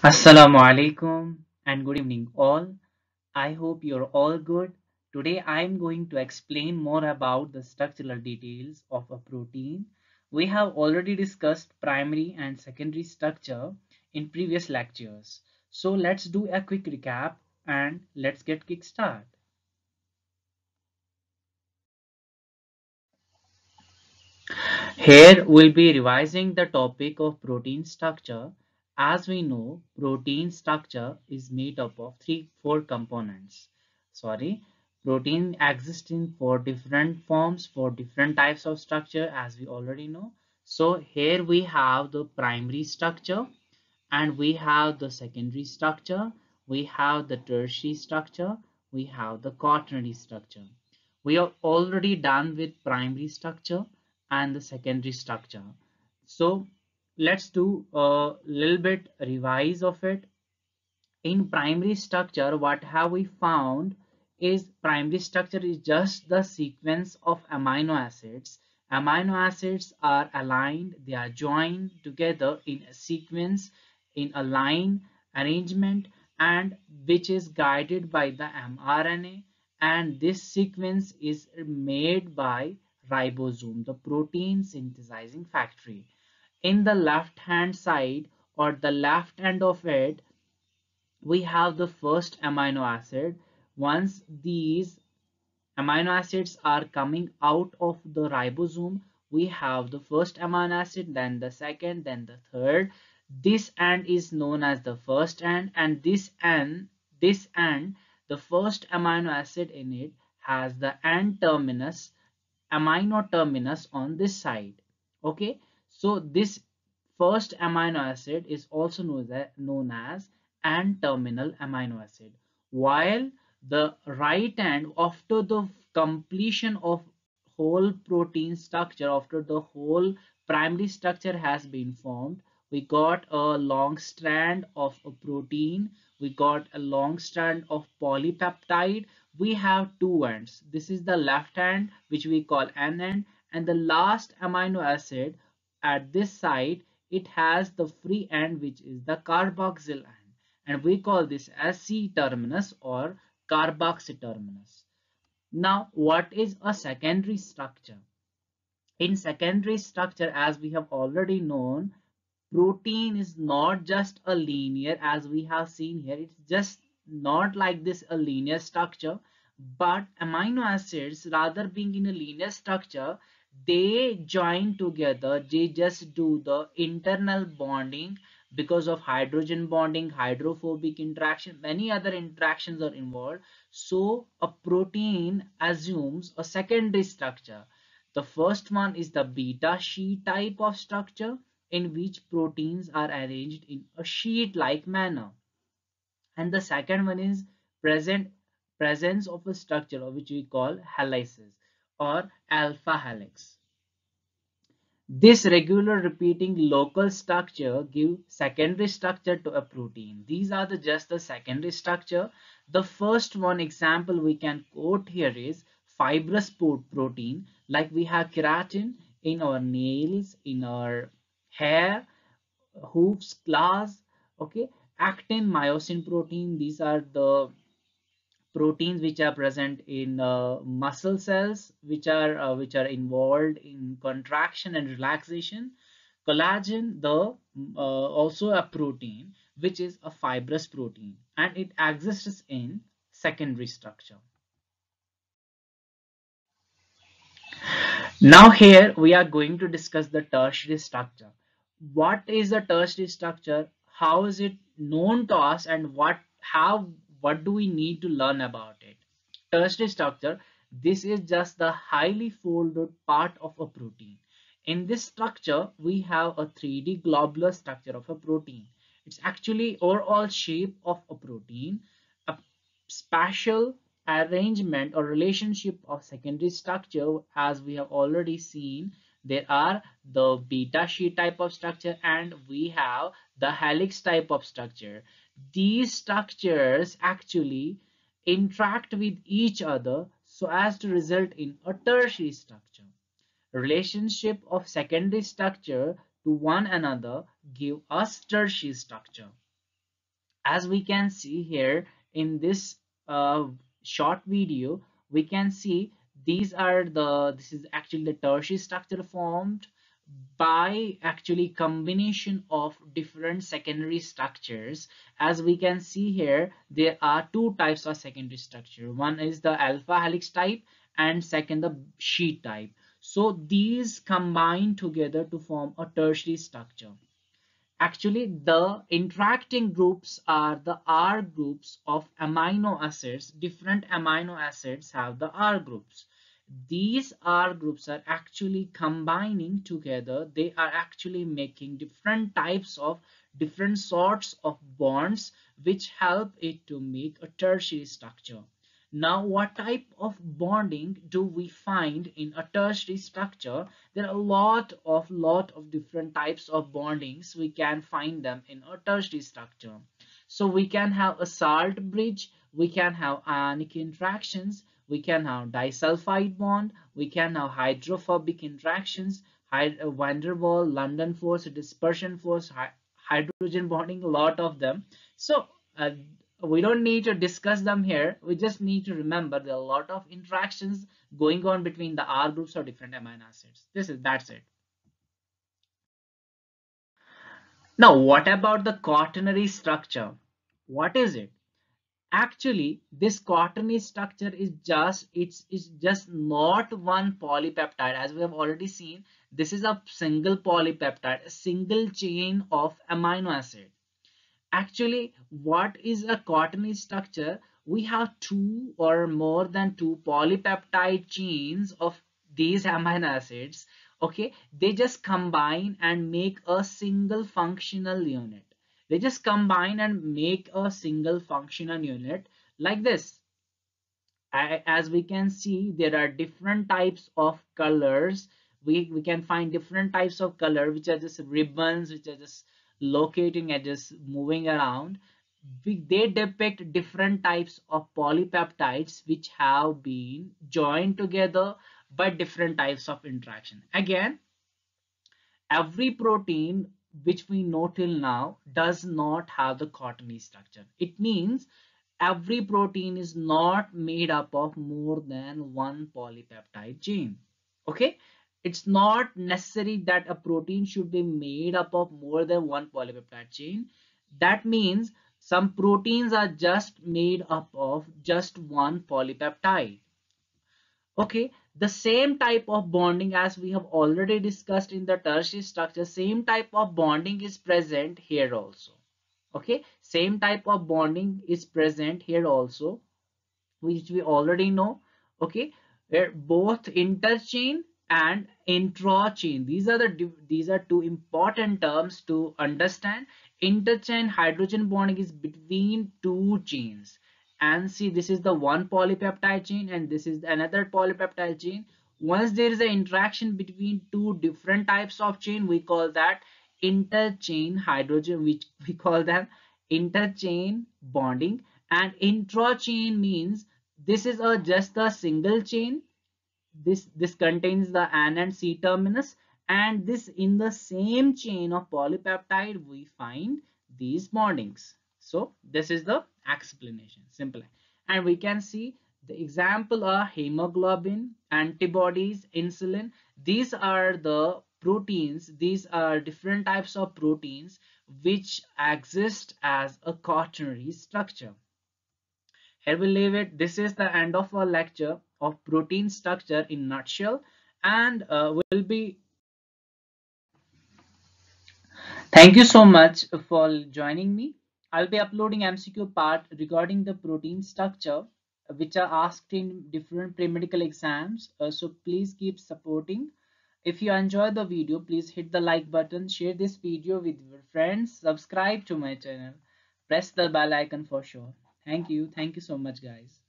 Assalamu alaikum and good evening all. I hope you're all good. Today I'm going to explain more about the structural details of a protein. We have already discussed primary and secondary structure in previous lectures. So let's do a quick recap and let's get kickstart. Here we'll be revising the topic of protein structure. As we know, protein structure is made up of four components. Sorry, protein exists in four different forms for different types of structure as we already know. So here we have the primary structure and we have the secondary structure, we have the tertiary structure, we have the quaternary structure. We are already done with primary structure and the secondary structure. So let's do a little bit revise of it. In primary structure, what have we found is primary structure is just the sequence of amino acids. Amino acids are aligned, they are joined together in a sequence, in a line arrangement, and which is guided by the mRNA. And this sequence is made by ribosome, the protein synthesizing factory. In the left hand side or the left end of it, we have the first amino acid. Once these amino acids are coming out of the ribosome, we have the first amino acid, then the second, then the third. This end is known as the first end, and this end, the first amino acid in it has the end terminus, amino terminus on this side. Okay, so this first amino acid is also known as N-terminal amino acid, while the right end, after the completion of whole protein structure, after the whole primary structure has been formed, we got a long strand of a protein, we got a long strand of polypeptide. We have two ends. This is the left end, which we call N end, and the last amino acid at this side, it has the free end, which is the carboxyl end, and we call this as C terminus or carboxy terminus. Now, what is a secondary structure? In secondary structure, as we have already known, protein is not just a linear as we have seen here. It's just not like this a linear structure, but amino acids, rather being in a linear structure, they join together, they just do the internal bonding because of hydrogen bonding, hydrophobic interaction, many other interactions are involved. So a protein assumes a secondary structure. The first one is the beta sheet type of structure, in which proteins are arranged in a sheet-like manner. And the second one is presence of a structure which we call helices or alpha helix. This regular repeating local structure give secondary structure to a protein. These are just the secondary structure. The first one example we can quote here is fibrous protein, like we have keratin in our nails, in our hair, hoofs, claws. Okay, actin, myosin protein, these are the proteins which are present in muscle cells, which are involved in contraction and relaxation. Collagen, the also a protein which is a fibrous protein, and it exists in secondary structure. Now here we are going to discuss the tertiary structure. What is the tertiary structure? How is it known to us, and what do we need to learn about it? Tertiary structure. This is just the highly folded part of a protein. In this structure, we have a 3D globular structure of a protein. It's actually overall shape of a protein, a spatial arrangement or relationship of secondary structure. As we have already seen, there are the beta sheet type of structure and we have the helix type of structure. These structures actually interact with each other so as to result in a tertiary structure. Relationship of secondary structure to one another give us tertiary structure. As we can see here in this uh, short video, we can see this is actually the tertiary structure formed by actually combination of different secondary structures. As we can see here, there are two types of secondary structure. One is the alpha helix type and second the sheet type. So these combine together to form a tertiary structure. Actually, the interacting groups are the R groups of amino acids. Different amino acids have the R groups. These R groups are actually combining together. They are actually making different types of different sorts of bonds which help it to make a tertiary structure. Now, what type of bonding do we find in a tertiary structure? There are a lot of different types of bondings. We can find them in a tertiary structure. So we can have a salt bridge, we can have ionic interactions, we can have disulfide bond, we can have hydrophobic interactions, van der Waals, London force, dispersion force, hydrogen bonding, a lot of them. So uh, we don't need to discuss them here. We just need to remember there are a lot of interactions going on between the R groups or different amino acids. That's it. Now, what about the quaternary structure? What is it? Actually, this quaternary structure is just not one polypeptide. As we have already seen, this is a single polypeptide, a single chain of amino acid. Actually, what is a quaternary structure? We have two or more than two polypeptide chains of these amino acids. Okay, they just combine and make a single functional unit. They just combine and make a single functional unit like this. As we can see, there are different types of colors. We can find different types of color which are just ribbons, which are just locating and just moving around. They depict different types of polypeptides which have been joined together by different types of interaction. Again, every protein which we know till now does not have the quaternary structure. It means every protein is not made up of more than one polypeptide chain. Okay, it's not necessary that a protein should be made up of more than one polypeptide chain. That means some proteins are just made up of just one polypeptide. Okay, the same type of bonding as we have already discussed in the tertiary structure, same type of bonding is present here also. Okay, same type of bonding is present here also, which we already know. Okay, where both interchain and intrachain, these are two important terms to understand. Interchain hydrogen bonding is between two chains, and see, this is the one polypeptide chain and this is another polypeptide chain. Once there is an interaction between two different types of chain, we call that interchain hydrogen, which we call them interchain bonding. And intrachain means this is just a single chain. This contains the N and C terminus, and this in the same chain of polypeptide we find these bondings. So this is the explanation, simple. And we can see the example are hemoglobin, antibodies, insulin. These are the proteins. These are different types of proteins which exist as a quaternary structure. Here we leave it. This is the end of our lecture of protein structure in nutshell, and will be. Thank you so much for joining me. I'll be uploading MCQ part regarding the protein structure, which are asked in different pre-medical exams. So please keep supporting. If you enjoy the video, please hit the like button, share this video with your friends, subscribe to my channel, press the bell icon for sure. Thank you. Thank you so much, guys.